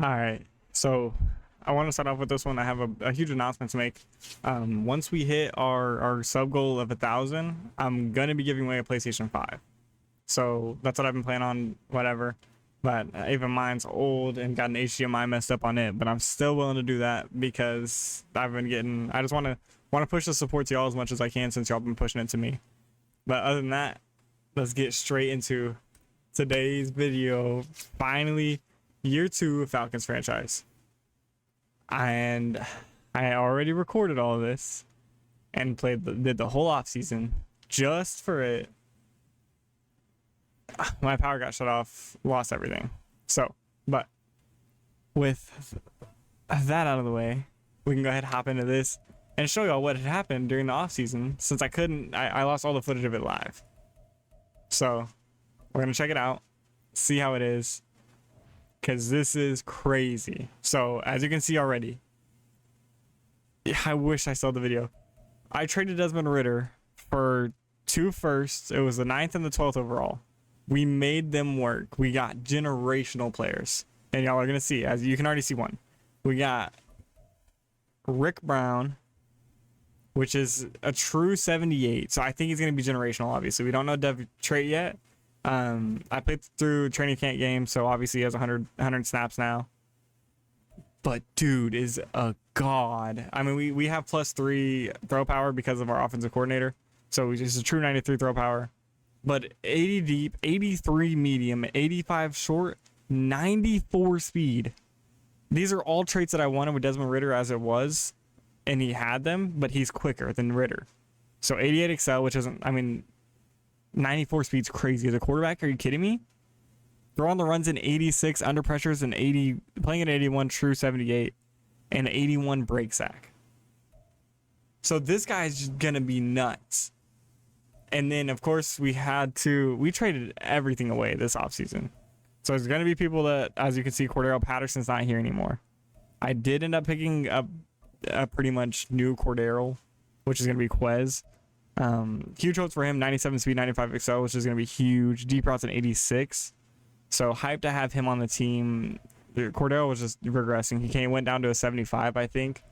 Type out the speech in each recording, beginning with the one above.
All right. So I want to start off with this one. I have a huge announcement to make. Once we hit our sub goal of 1,000, I'm gonna be giving away a PlayStation 5. So that's what I've been playing on, whatever. But even mine's old and got an HDMI messed up on it. But I'm still willing to do that because I've been getting. I just want to push the support to y'all as much as I can since y'all been pushing it to me. But other than that, let's get straight into today's video. Finally, year 2 of Falcons franchise. And I already recorded all of this and did the whole off season just for it. My power got shut off, lost everything. So, but with that out of the way, we can go ahead and hop into this and show y'all what had happened during the off season since I lost all the footage of it live. So we're gonna check it out, see how it is, because this is crazy. So as you can see already, I wish I saw the video. I traded Desmond Ridder for 2 firsts. It was the 9th and the 12th overall. We made them work. We got generational players, and y'all are gonna see, as you can already see one. We got Rick Brown, which is a true 78. So I think he's gonna be generational. Obviously, we don't know Dev trait yet. I played through training camp games, so obviously he has 100 snaps now. But dude is a god. I mean, we have +3 throw power because of our offensive coordinator, so he's a true 93 throw power. But 80 deep, 83 medium, 85 short, 94 speed. These are all traits that I wanted with Desmond Ridder as it was, and he had them, but he's quicker than Ridder. So 88 excel, which isn't, I mean, 94 speed's crazy. As a quarterback, are you kidding me? Throw on the runs in 86, under pressures in 80, playing at 81, true 78, and 81 break sack. So this guy's just gonna be nuts. And then, of course, we traded everything away this offseason. So there's going to be people that, as you can see, Cordero Patterson's not here anymore. I did end up picking up a pretty much new Cordero, which is going to be Quez. Huge hopes for him, 97 speed, 95 excel, which is going to be huge. Deep routes in 86. So hyped to have him on the team. Cordero was just regressing. He went down to a 75, I think,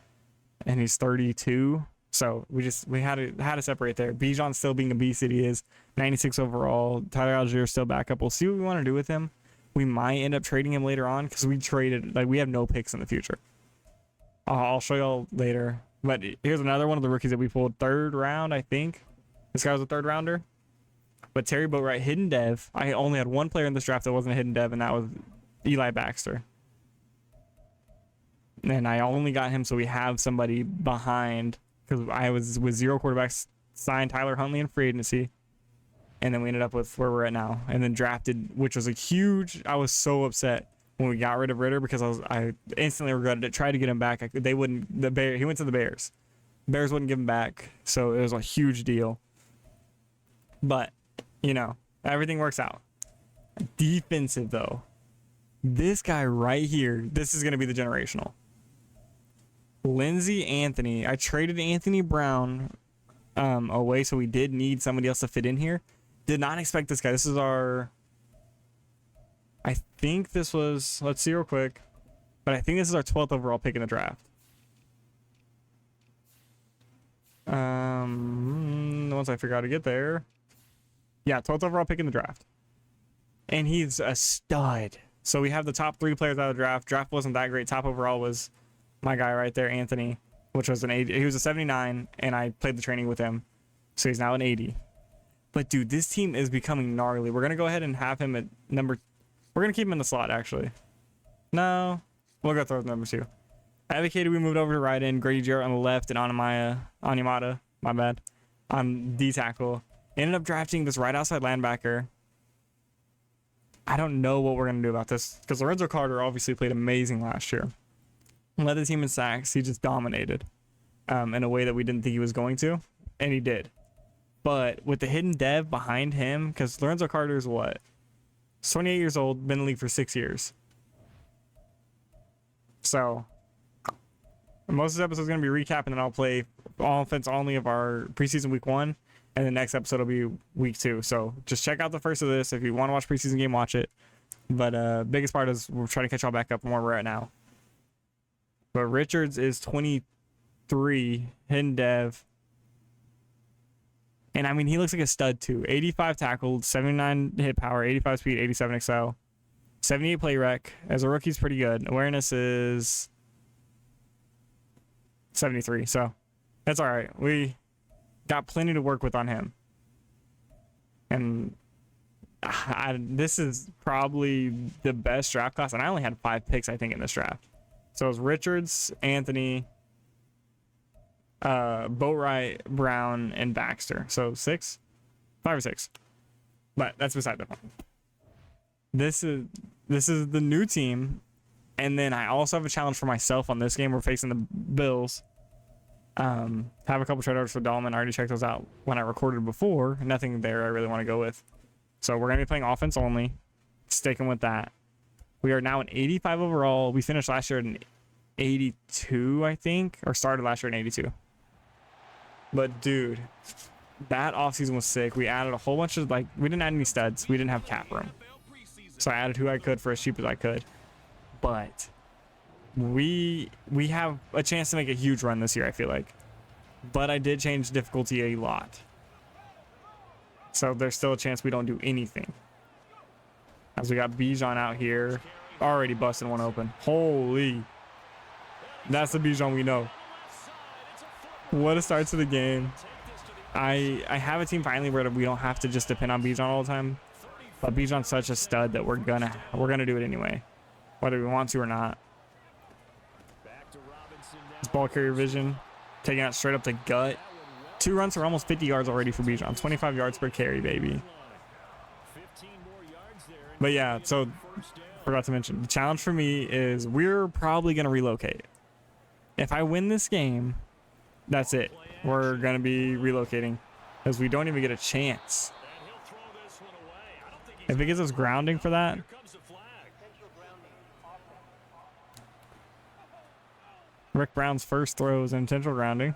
and he's 32. So we had to separate there. Bijan's still being the beast that he is. 96 overall. Tyler Algier still back up. We'll see what we want to do with him. We might end up trading him later on because we have no picks in the future. I'll show y'all later. But here's another one of the rookies that we pulled 3rd round, I think. This guy was a 3rd rounder. But Terry Boatwright, hidden dev. I only had one player in this draft that wasn't a hidden dev, and that was Eli Baxter. And I only got him so we have somebody behind, because I was with 0 quarterbacks, signed Tyler Huntley in free agency, and then we ended up with where we're at now, and then drafted, which was a huge. I was so upset when we got rid of Ridder because I instantly regretted it. Tried to get him back. He went to the Bears. Bears wouldn't give him back, so it was a huge deal. But you know, everything works out. Defensive though, this guy right here, this is gonna be the generational. Lindsey Anthony. I traded Anthony Brown away, so we did need somebody else to fit in here. Did not expect this guy. This is I think this was, let's see real quick, but I think this is our 12th overall pick in the draft. Once I figure out how to get there. Yeah, 12th overall pick in the draft. And he's a stud. So we have the top 3 players out of the draft. Draft wasn't that great. Top overall was my guy right there, Anthony, which was an 80. He was a 79, and I played the training with him, so he's now an 80. But dude, this team is becoming gnarly. We're gonna go ahead and have him at number. We're gonna keep him in the slot actually. No, we'll go throw number 2. Advocated we moved over to right end. Grady Jarrett on the left, and Animata, my bad, on D tackle. Ended up drafting this right outside linebacker. I don't know what we're gonna do about this because Lorenzo Carter obviously played amazing last year. Led the team in sacks. He just dominated in a way that we didn't think he was going to, and he did. But with the hidden dev behind him, because Lorenzo Carter's what? He's 28 years old, been in the league for 6 years. So most of this episode is going to be recapping, and I'll play offense only of our preseason week 1, and the next episode will be week 2. So just check out the first of this. If you want to watch preseason game, watch it. But biggest part is we're trying to catch y'all back up from where we're at now. But Richards is 23, hidden dev. And I mean, he looks like a stud too. 85 tackled, 79 hit power, 85 speed, 87 excel, 78 play rec. As a rookie, he's pretty good. Awareness is 73, so that's all right. We got plenty to work with on him. And this is probably the best draft class. And I only had 5 picks, I think, in this draft. So it was Richards, Anthony, Boatwright, Brown, and Baxter. So 5 or 6. But that's beside the point. This is the new team. And then I also have a challenge for myself on this game. We're facing the Bills. Have a couple trade orders for Dahlman. I already checked those out when I recorded before. Nothing there I really want to go with. So we're going to be playing offense only. Sticking with that. We are now an 85 overall. We finished last year at an 82, I think. Or started last year at 82. But, dude, that offseason was sick. We added a whole bunch of, we didn't add any studs. We didn't have cap room. So I added who I could for as cheap as I could. But we have a chance to make a huge run this year, I feel like. But I did change difficulty a lot. So there's still a chance we don't do anything. As we got Bijan out here. Already busting one open. Holy. That's the Bijan we know. What a start to the game. I have a team finally where we don't have to just depend on Bijan all the time. But Bijan's such a stud that we're gonna do it anyway. Whether we want to or not. This ball carrier vision. Taking out straight up the gut. 2 runs for almost 50 yards already for Bijan. 25 yards per carry, baby. But yeah, so forgot to mention, the challenge for me is we're probably going to relocate. If I win this game, that's it. We're going to be relocating because we don't even get a chance. If it gives us grounding for that. Rick Brown's first throw is intentional grounding.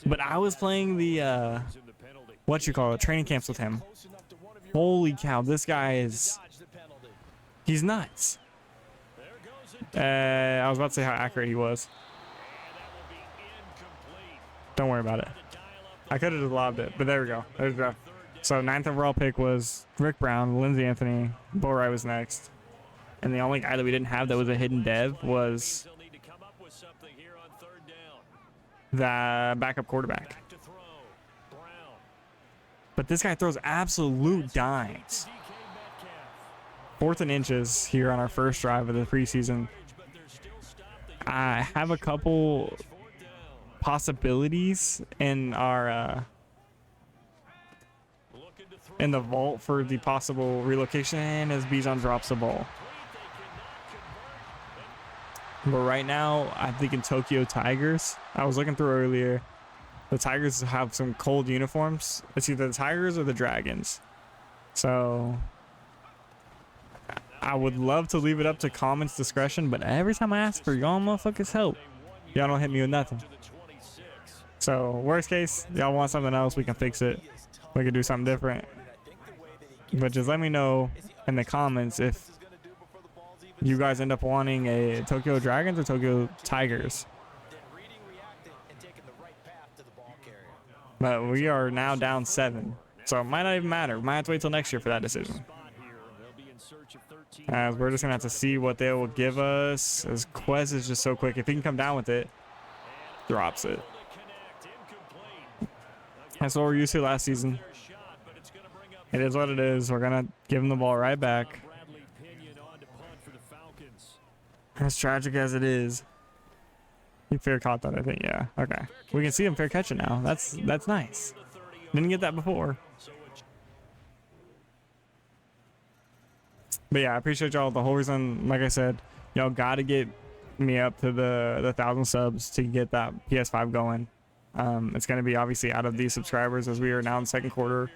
But I was playing the, training camps with him. Holy cow, this guy he's nuts. I was about to say how accurate he was. Don't worry about it. I could have just lobbed it, but there we go. There's the. So 9th overall pick was Rick Brown, Lindsey Anthony, Boatwright was next. And the only guy that we didn't have that was a hidden dev was the backup quarterback. But this guy throws absolute dimes. 4th and inches here on our first drive of the preseason. I have a couple possibilities in our in the vault for the possible relocation as Bijan drops the ball. But right now, I'm thinking Tokyo Tigers. I was looking through earlier. The Tigers have some cold uniforms. It's either the Tigers or the Dragons. So I would love to leave it up to comments discretion, but every time I ask for y'all motherfuckers help, y'all don't hit me with nothing. So worst case, y'all want something else, we can fix it. We can do something different. But just let me know in the comments if you guys end up wanting a Tokyo Dragons or Tokyo Tigers. But we are now down 7. So it might not even matter. We might have to wait till next year for that decision. As we're just going to have to see what they will give us. As Quez is just so quick. If he can come down with it, drops it. That's what we're used to last season. It is what it is. We're going to give him the ball right back. As tragic as it is. He fair caught that, I think. Yeah. Okay. We can see him fair catching now. That's nice. Didn't get that before. But yeah, I appreciate y'all. The whole reason, like I said, y'all got to get me up to the 1,000 subs to get that PS5 going. It's going to be obviously out of these subscribers as we are now in the second quarter.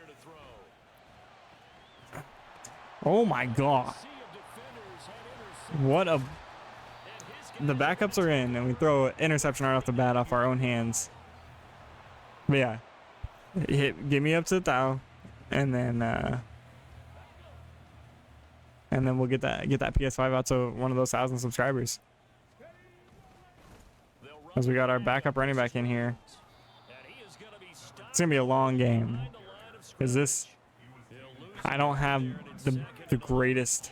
Oh my God. What a... The backups are in, and we throw an interception right off the bat off our own hands. But yeah, get me up to 1,000, and then and then we'll get that PS5 out to one of those 1,000 subscribers. As we got our backup running back in here. It's gonna be a long game. Is this? I don't have the greatest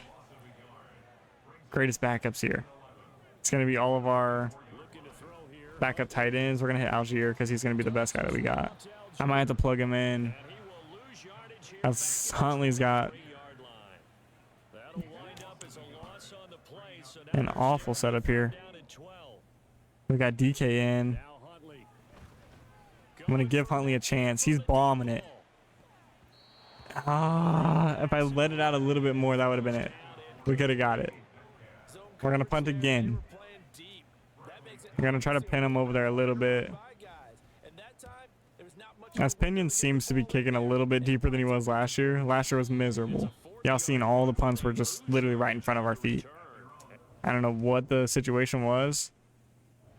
backups here. It's gonna be all of our backup tight ends. We're gonna hit Algier because he's gonna be the best guy that we got. I might have to plug him in. As Huntley's got an awful setup here. We got DK in. I'm gonna give Huntley a chance. He's bombing it. If I let it out a little bit more, that would have been it. We could have got it. We're gonna punt again. We're gonna try to pin him over there a little bit. As Pinion seems to be kicking a little bit deeper than he was last year. Last year was miserable. Y'all seen all the punts were just literally right in front of our feet. I don't know what the situation was.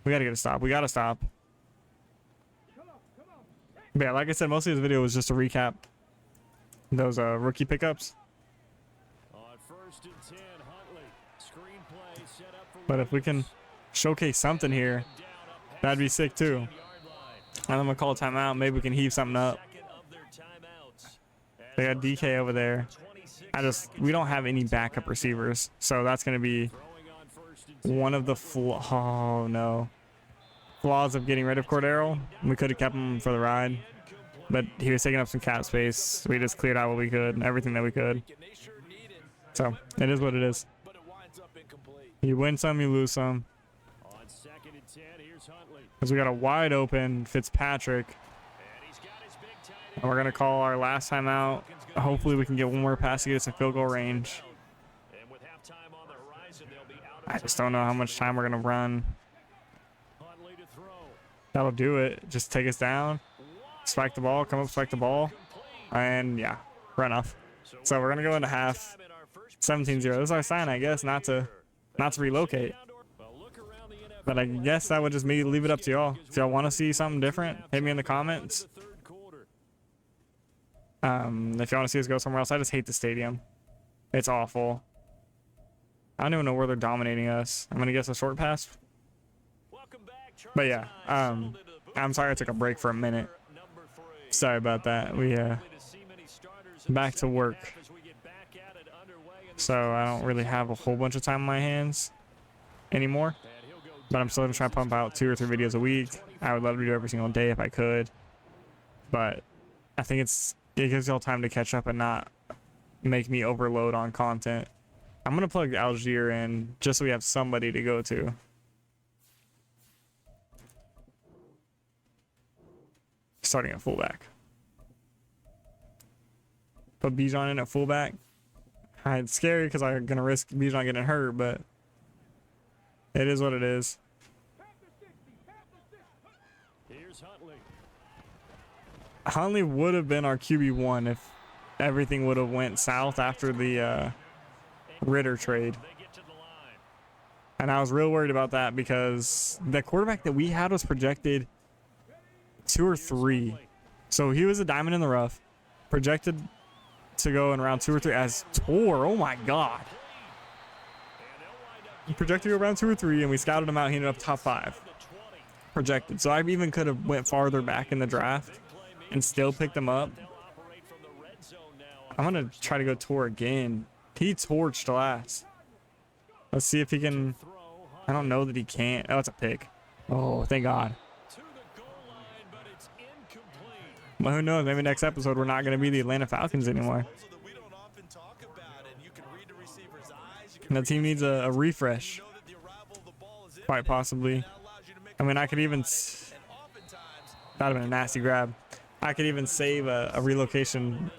We gotta get a stop. We gotta stop. But yeah, like I said, most of this video was just to recap those rookie pickups. But if we can showcase something here, that'd be sick too. And I'm gonna call a timeout. Maybe we can heave something up. They got DK over there. We don't have any backup receivers, so that's gonna be one of the flaws of getting rid of Cordero. We could have kept him for the ride, but he was taking up some cap space. We just cleared out what we could, everything that we could. So it is what it is. You win some, you lose some. Because we got a wide open Fitzpatrick. And we're going to call our last time out. Hopefully we can get one more pass to get us in field goal range. I just don't know how much time we're going to run. That'll do it. Just take us down. Spike the ball. Come up, spike the ball. And yeah, run off. So we're going to go into half. 17-0. This is our sign, I guess, not to relocate. But I guess I would just leave it up to y'all. If y'all want to see something different, hit me in the comments. If y'all want to see us go somewhere else, I just hate the stadium. It's awful. I don't even know where they're dominating us. I'm going to guess a short pass. But yeah, I'm sorry I took a break for a minute. Sorry about that. We back to work. So I don't really have a whole bunch of time on my hands anymore. But I'm still going to try to pump out 2 or 3 videos a week. I would love to do every single day if I could. But I think it gives y'all time to catch up and not make me overload on content. I'm going to plug Algier in just so we have somebody to go to. Starting at fullback. Put Bijan in at fullback. It's scary because I'm going to risk Bijan getting hurt, but it is what it is. Huntley would have been our QB1 if everything would have went south after the Ritter trade. And I was real worried about that because the quarterback that we had was projected 2 or 3. So he was a diamond in the rough. Projected to go in round 2 or 3 as Tor. Oh my God. He projected to go around 2 or 3, and we scouted him out. He ended up top 5 projected. So I even could have went farther back in the draft and still picked him up. I'm gonna try to go Tor again. He torched last. Let's see if he can. I don't know that he can't. Oh, it's a pick. Oh, thank God. Well, who knows? Maybe next episode we're not gonna be the Atlanta Falcons anymore. And the team needs a refresh. Quite possibly. I mean, I could even. That'd have been a nasty grab. I could even save a relocation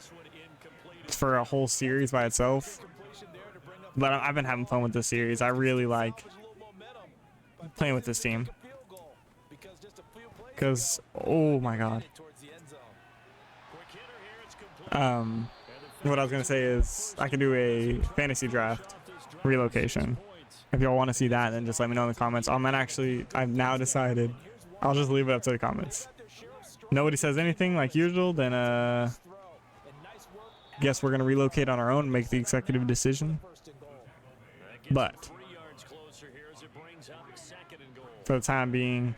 for a whole series by itself. But I've been having fun with this series. I really like playing with this team. Because, oh my God. What I was going to say is I can do a fantasy draft relocation. If y'all want to see that, then just let me know in the comments. I've now decided I'll just leave it up to the comments. Nobody says anything like usual, then guess we're going to relocate on our own and make the executive decision. But for the time being,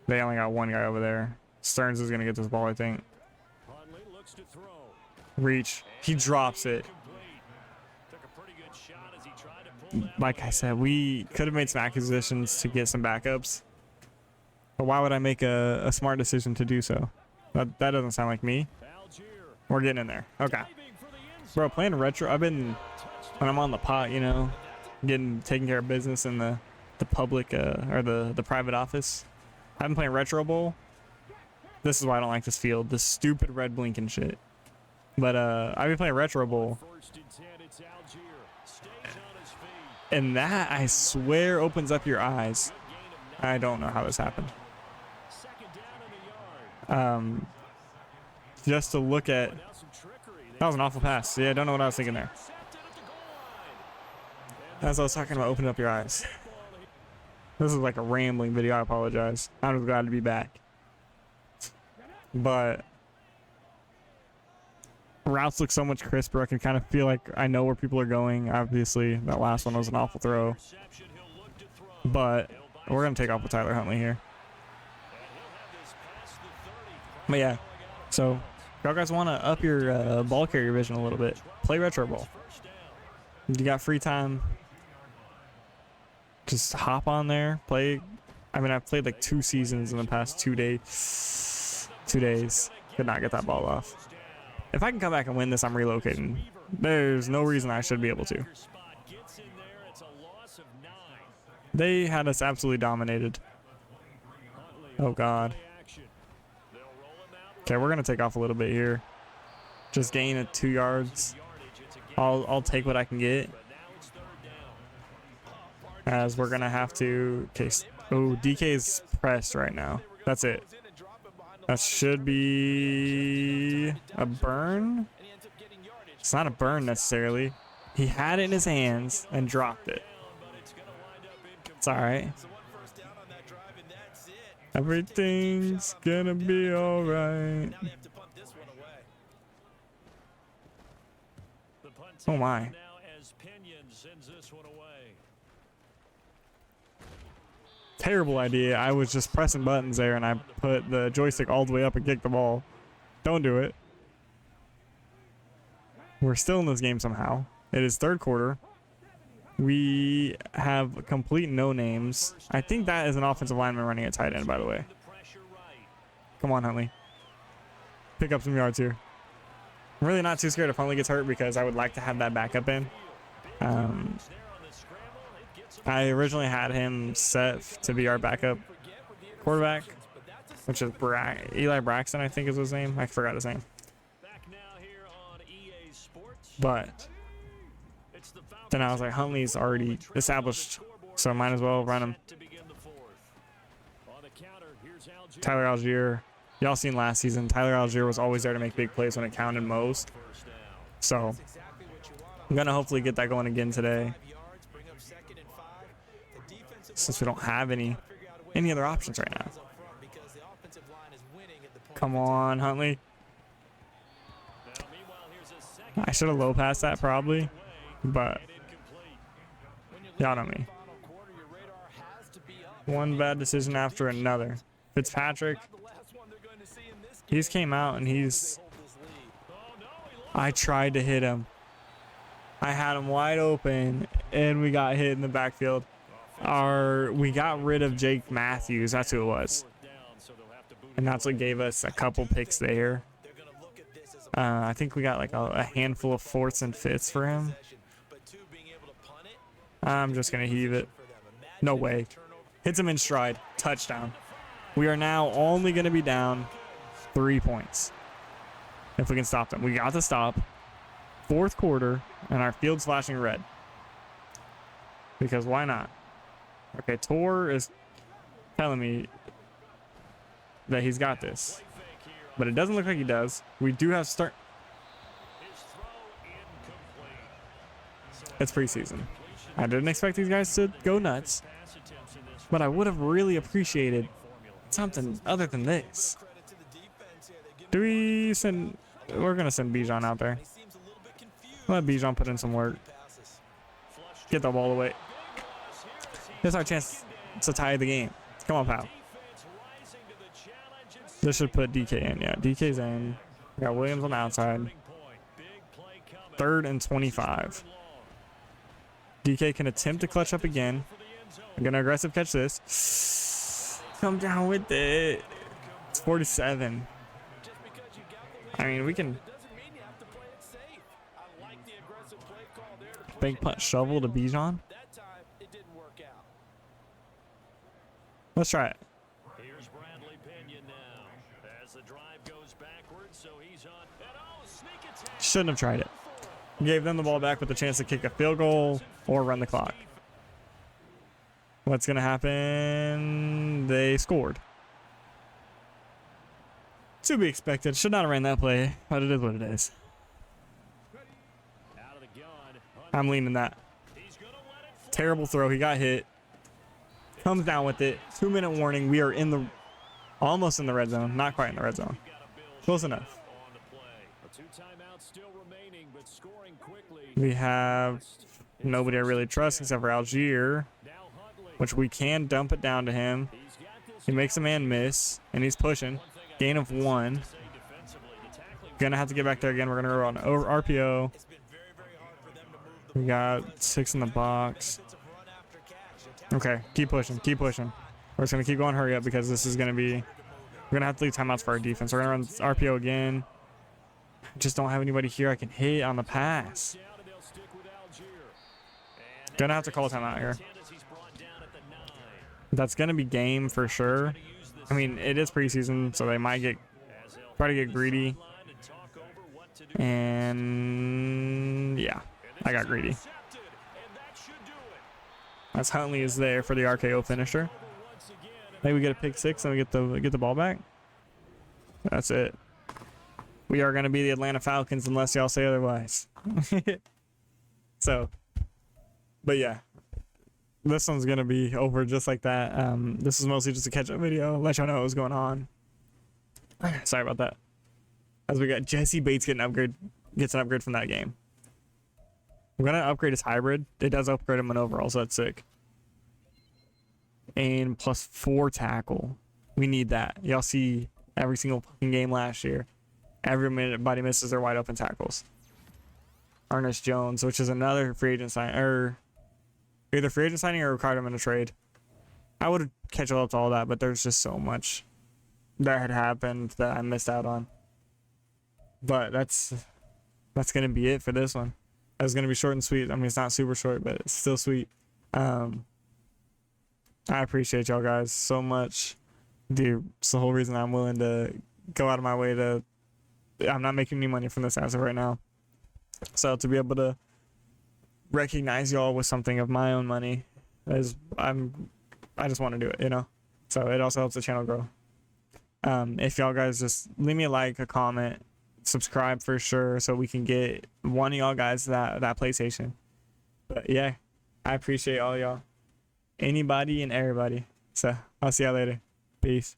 they only got one guy over there. Stearns is going to get this ball, I think. Reach. He drops it. Like I said, we could have made some acquisitions to get some backups. But why would I make a smart decision to do so? That doesn't sound like me. We're getting in there. Okay. Bro, playing retro, when I'm on the pot, you know, taking care of business in the public or the private office. I've been playing retro bowl. This is why I don't like this field. This stupid red blinking shit. But I've been playing retro bowl. And that, I swear, opens up your eyes. I don't know how this happened. Just to look at... That was an awful pass. Yeah, I don't know what I was thinking there. As I was talking about opening up your eyes. This is like a rambling video. I apologize. I'm just glad to be back. But... routes look so much crisper. I can kind of feel like I know where people are going. Obviously, that last one was an awful throw. But we're going to take off with Tyler Huntley here. But yeah, so if y'all guys want to up your ball carrier vision a little bit, play retro ball. You got free time, just hop on there, play. I mean, I've played like 2 seasons in the past 2 days. 2 days. Could not get that ball off. If I can come back and win this, I'm relocating. There's no reason I should be able to. They had us absolutely dominated. Oh, God. Okay, we're going to take off a little bit here. Just gain it 2 yards. I'll take what I can get. As we're going to have to... Okay. Oh, DK's pressed right now. That's it. That should be a burn. It's not a burn necessarily. He had it in his hands and dropped it. It's all right. Everything's gonna be all right. Oh my. Terrible idea. I was just pressing buttons there and I put the joystick all the way up and kicked the ball. Don't do it. We're still in this game somehow. It is third quarter. We have complete no names. I think that is an offensive lineman running a tight end, by the way. Come on, Huntley. Pick up some yards here. I'm really not too scared if Huntley gets hurt because I would like to have that backup in. I originally had him set to be our backup quarterback, which is Eli Braxton, I think is his name. I forgot his name. But then I was like, Huntley's already established, so I might as well run him. Tyler Algier. Y'all seen last season, Tyler Algier was always there to make big plays when it counted most. So I'm going to hopefully get that going again today. Since we don't have any other options right now. Come on, Huntley. I should have low passed that probably, but y'all know me. One bad decision after another. Fitzpatrick, he's came out and I tried to hit him. I had him wide open and we got hit in the backfield. We got rid of Jake Matthews. That's who it was. And that's what gave us a couple picks there. I think we got like a handful of 4th and 5th for him. I'm just going to heave it. No way. Hits him in stride. Touchdown. We are now only going to be down 3 points. If we can stop them. We got the stop. 4th quarter. And our field's flashing red. Because why not? Okay, Tor is telling me that he's got this. But it doesn't look like he does. We do have start. It's preseason. I didn't expect these guys to go nuts. But I would have really appreciated something other than this. Do we send... We're going to send Bijan out there. Let Bijan put in some work. Get the ball away. This is our chance to tie the game. Come on, pal. This should put DK in. Yeah, DK's in. We got Williams on the outside. 3rd and 25. DK can attempt to clutch up again. I'm gonna aggressive catch this. Come down with it. It's 47. I mean, we can. Big punch shovel to Bijan. Let's try it. Shouldn't have tried it. Gave them the ball back with the chance to kick a field goal or run the clock. What's going to happen? They scored. To be expected. Should not have ran that play, but it is what it is. I'm leaning that. Terrible throw. He got hit. Comes down with it. 2-minute warning. We are in the almost in the red zone. Not quite in the red zone. Close enough. We have nobody I really trust except for Algier, which we can dump it down to him. He makes a man miss, and he's pushing. Gain of 1. Gonna have to get back there again. We're gonna go on RPO. We got 6 in the box. Okay, keep pushing, keep pushing. We're just gonna keep going. Hurry up, because this is gonna be. We're gonna have to leave timeouts for our defense. We're gonna run RPO again. Just don't have anybody here I can hit on the pass. Gonna have to call timeout here. That's gonna be game for sure. I mean, it is preseason, so they might try to get greedy. And yeah, I got greedy. As Huntley is there for the RKO finisher. Maybe we get a pick 6 and we get the ball back. That's it. We are going to be the Atlanta Falcons unless y'all say otherwise. So, but yeah, this one's going to be over just like that. This is mostly just a catch-up video. Let y'all know what was going on. Sorry about that. As we got Jesse Bates gets an upgrade from that game. We're going to upgrade his hybrid. It does upgrade him in overall, so that's sick. And plus 4 tackle. We need that. Y'all see every single fucking game last year. Everybody misses their wide open tackles. Ernest Jones, which is another free agent signing, or either free agent signing or required him in a trade. I would catch up to all that, but there's just so much that had happened that I missed out on. But that's gonna be it for this one. It's gonna be short and sweet. I mean, it's not super short, but it's still sweet. I appreciate y'all guys so much. Dude, it's the whole reason I'm willing to go out of my way to. I'm not making any money from this as of right now. So to be able to recognize y'all with something of my own money I just want to do it, you know. So it also helps the channel grow. If y'all guys just leave me a like, a comment, subscribe for sure, so we can get one of y'all guys that PlayStation. But yeah, I appreciate all y'all, anybody and everybody. So I'll see y'all later. Peace.